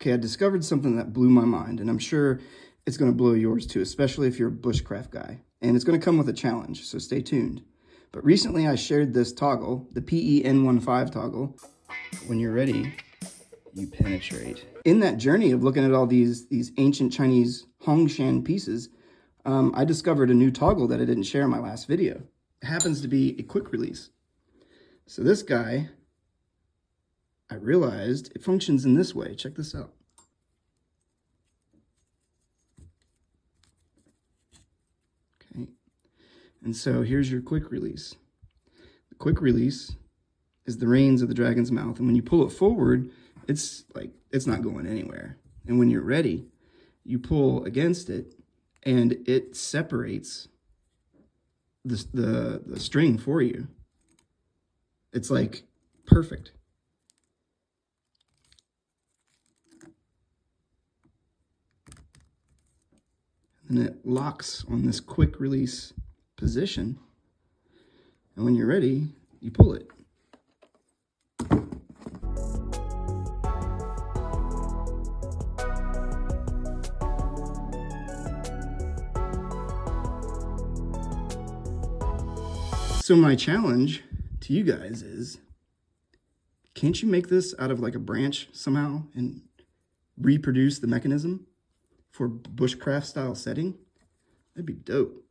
Okay, I discovered something that blew my mind, and I'm sure it's going to blow yours too, especially if you're a bushcraft guy. And it's going to come with a challenge, so stay tuned. But recently I shared this toggle, the PEN15 toggle. When you're ready, you penetrate. In that journey of looking at all these ancient Chinese Hongshan pieces, I discovered a new toggle that I didn't share in my last video. It happens to be a quick release. So this guy, I realized it functions in this way. Check this out. Okay. And so here's your quick release. The quick release is the reins of the dragon's mouth. And when you pull it forward, it's not going anywhere. And when you're ready, you pull against it and it separates the string for you. It's like perfect. And it locks on this quick release position. And when you're ready, you pull it. So my challenge to you guys is, can't you make this out of like a branch somehow and reproduce the mechanism for bushcraft style setting? That'd be dope.